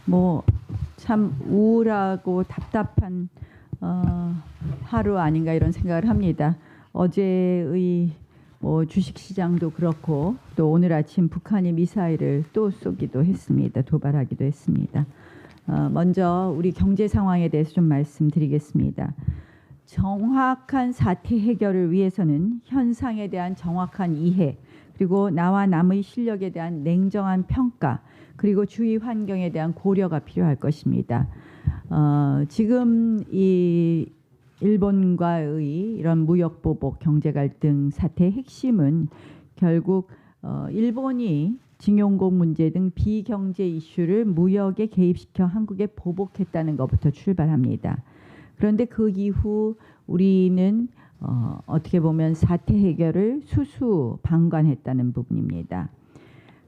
뭐 참 우울하고 답답한 하루 아닌가 이런 생각을 합니다. 어제의 뭐 주식시장도 그렇고 또 오늘 아침 북한이 미사일을 또 쏘기도 했습니다. 도발하기도 했습니다. 먼저 우리 경제 상황에 대해서 좀 말씀드리겠습니다. 정확한 사태 해결을 위해서는 현상에 대한 정확한 이해, 그리고 나와 남의 실력에 대한 냉정한 평가, 그리고 주위 환경에 대한 고려가 필요할 것입니다. 지금 이 일본과의 이런 무역 보복, 경제 갈등 사태의 핵심은 결국 일본이 징용고 문제 등 비경제 이슈를 무역에 개입시켜 한국에 보복했다는 것부터 출발합니다. 그런데 그 이후 우리는 어떻게 보면 사태 해결을 수수방관했다는 부분입니다.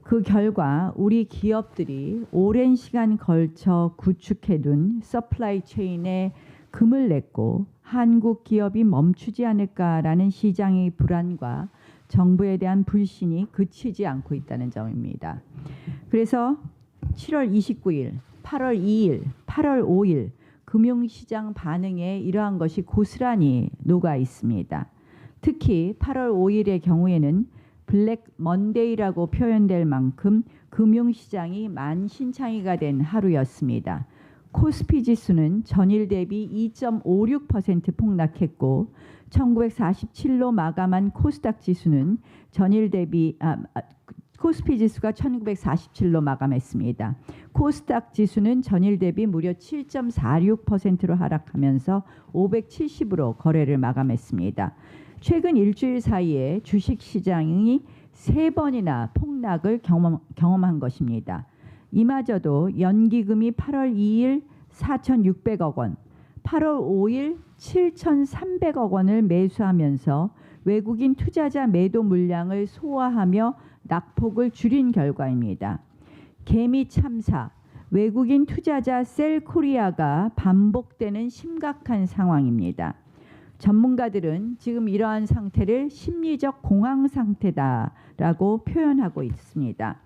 그 결과 우리 기업들이 오랜 시간 걸쳐 구축해둔 서플라이 체인에 금을 냈고 한국 기업이 멈추지 않을까라는 시장의 불안과 정부에 대한 불신이 그치지 않고 있다는 점입니다. 그래서 7월 29일, 8월 2일, 8월 5일 금융시장 반응에 이러한 것이 고스란히 녹아 있습니다. 특히 8월 5일의 경우에는 블랙 먼데이라고 표현될 만큼 금융시장이 만신창이가 된 하루였습니다. 코스피 지수는 전일 대비 2.56% 폭락했고 1947로 마감한 코스닥 지수는 전일 대비 코스피 지수가 1947로 마감했습니다. 코스닥 지수는 전일 대비 무려 7.46%로 하락하면서 570으로 거래를 마감했습니다. 최근 일주일 사이에 주식시장이 3번이나 폭락을 경험한 것입니다. 이마저도 연기금이 8월 2일 4,600억 원, 8월 5일 7,300억 원을 매수하면서 외국인 투자자 매도 물량을 소화하며 낙폭을 줄인 결과입니다. 개미 참사, 외국인 투자자 셀코리아가 반복되는 심각한 상황입니다. 전문가들은 지금 이러한 상태를 심리적 공황 상태다라고 표현하고 있습니다.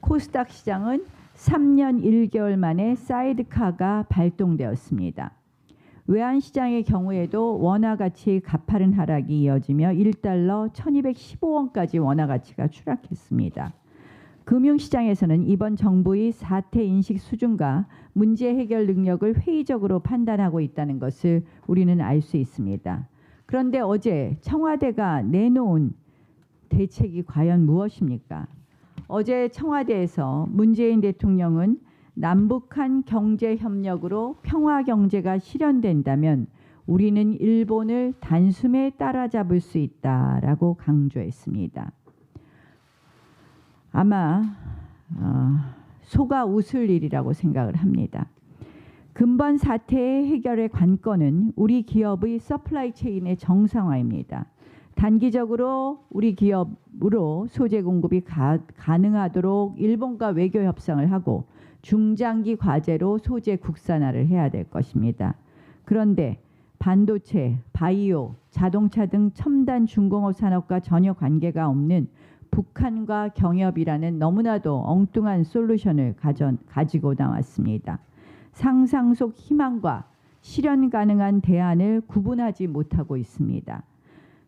코스닥 시장은 3년 1개월 만에 사이드카가 발동되었습니다. 외환시장의 경우에도 원화 가치의 가파른 하락이 이어지며 1달러 1215원까지 원화 가치가 추락했습니다. 금융시장에서는 이번 정부의 사태 인식 수준과 문제 해결 능력을 회의적으로 판단하고 있다는 것을 우리는 알 수 있습니다. 그런데 어제 청와대가 내놓은 대책이 과연 무엇입니까? 어제 청와대에서 문재인 대통령은 남북한 경제협력으로 평화경제가 실현된다면 우리는 일본을 단숨에 따라잡을 수 있다라고 강조했습니다. 아마 속아 웃을 일이라고 생각을 합니다. 근본 사태의 해결의 관건은 우리 기업의 서플라이 체인의 정상화입니다. 단기적으로 우리 기업으로 소재 공급이 가능하도록 일본과 외교 협상을 하고 중장기 과제로 소재 국산화를 해야 될 것입니다. 그런데 반도체, 바이오, 자동차 등 첨단 중공업 산업과 전혀 관계가 없는 북한과 경협이라는 너무나도 엉뚱한 솔루션을 가지고 나왔습니다. 상상 속 희망과 실현 가능한 대안을 구분하지 못하고 있습니다.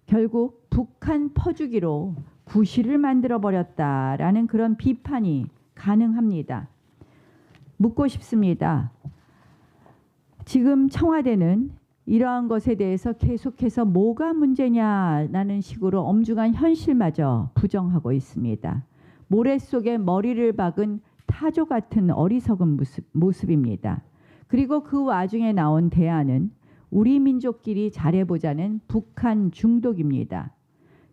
결국 북한 퍼주기로 구실을 만들어버렸다라는 그런 비판이 가능합니다. 묻고 싶습니다. 지금 청와대는 이러한 것에 대해서 계속해서 뭐가 문제냐라는 식으로 엄중한 현실마저 부정하고 있습니다. 모래 속에 머리를 박은 타조 같은 어리석은 모습입니다. 그리고 그 와중에 나온 대안은 우리 민족끼리 잘해보자는 북한 중독입니다.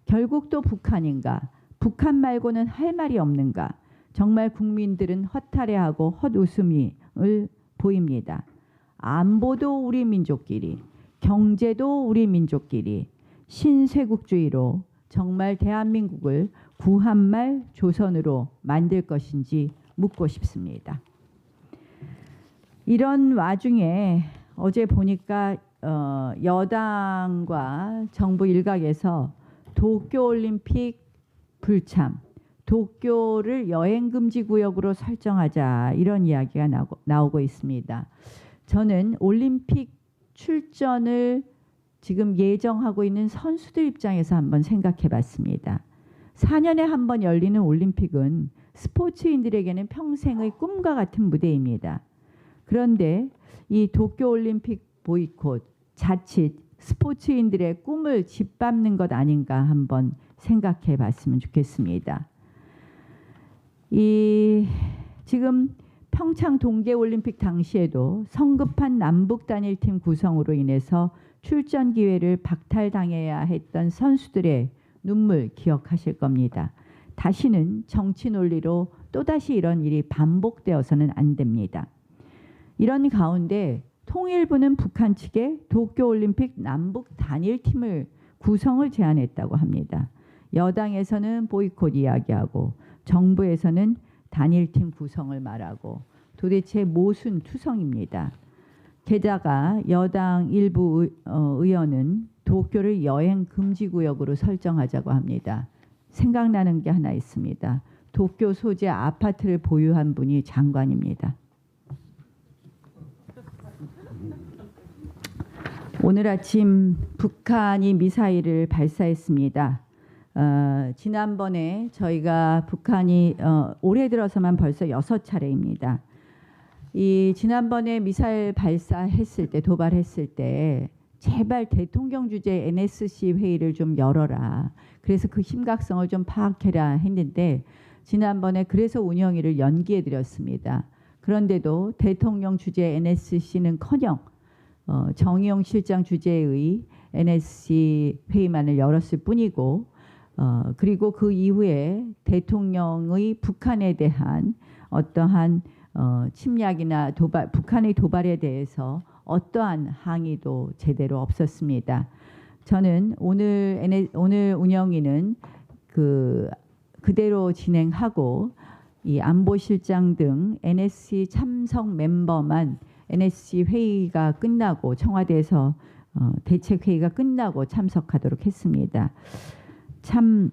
결국 또 북한인가? 북한 말고는 할 말이 없는가? 정말 국민들은 허탈해하고 헛웃음을 보입니다. 안보도 우리 민족끼리, 경제도 우리 민족끼리, 신쇄국주의로 정말 대한민국을 구한말 조선으로 만들 것인지 묻고 싶습니다. 이런 와중에 어제 보니까 여당과 정부 일각에서 도쿄올림픽 불참, 도쿄를 여행 금지 구역으로 설정하자 이런 이야기가 나오고 있습니다. 저는 올림픽 출전을 지금 예정하고 있는 선수들 입장에서 한번 생각해 봤습니다. 4년에 한 번 열리는 올림픽은 스포츠인들에게는 평생의 꿈과 같은 무대입니다. 그런데 이 도쿄올림픽 보이콧 자칫 스포츠인들의 꿈을 짓밟는 것 아닌가 한번 생각해 봤으면 좋겠습니다. 지금 평창 동계올림픽 당시에도 성급한 남북 단일팀 구성으로 인해서 출전 기회를 박탈당해야 했던 선수들의 눈물 기억하실 겁니다. 다시는 정치 논리로 또다시 이런 일이 반복되어서는 안 됩니다. 이런 가운데 통일부는 북한 측에 도쿄올림픽 남북 단일팀을 구성을 제안했다고 합니다. 여당에서는 보이콧 이야기하고 정부에서는 단일팀 구성을 말하고 도대체 모순 투성입니다. 게다가 여당 일부 의원은 도쿄를 여행 금지 구역으로 설정하자고 합니다. 생각나는 게 하나 있습니다. 도쿄 소재 아파트를 보유한 분이 장관입니다. 오늘 아침 북한이 미사일을 발사했습니다. 지난번에 저희가 북한이 올해 들어서만 벌써 6차례입니다. 지난번에 미사일 발사했을 때 도발했을 때 제발 대통령 주재 NSC 회의를 좀 열어라. 그래서 그 심각성을 좀 파악해라 했는데 지난번에 그래서 운영일을 연기해 드렸습니다. 그런데도 대통령 주재 NSC는커녕 정의용 실장 주재의 NSC 회의만을 열었을 뿐이고 그리고 그 이후에 대통령의 북한에 대한 어떠한 침략이나 도발, 북한의 도발에 대해서 어떠한 항의도 제대로 없었습니다. 저는 오늘 운영위는 그대로 진행하고 이 안보실장 등 NSC 참석 멤버만 NSC 회의가 끝나고 청와대에서 대책회의가 끝나고 참석하도록 했습니다. 참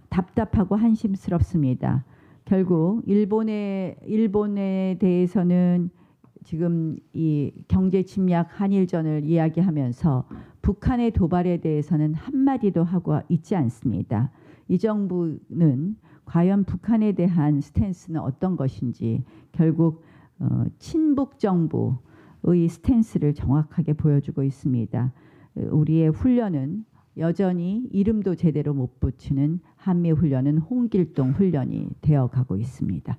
답답하고 한심스럽습니다. 결국 일본에 대해서는 지금 이 경제 침략 한일전을 이야기하면서 북한의 도발에 대해서는 한마디도 하고 있지 않습니다. 이 정부는 과연 북한에 대한 스탠스는 어떤 것인지 결국 친북 정부의 스탠스를 정확하게 보여주고 있습니다. 우리의 훈련은 여전히 이름도 제대로 못 붙이는 한미 훈련은 홍길동 훈련이 되어가고 있습니다.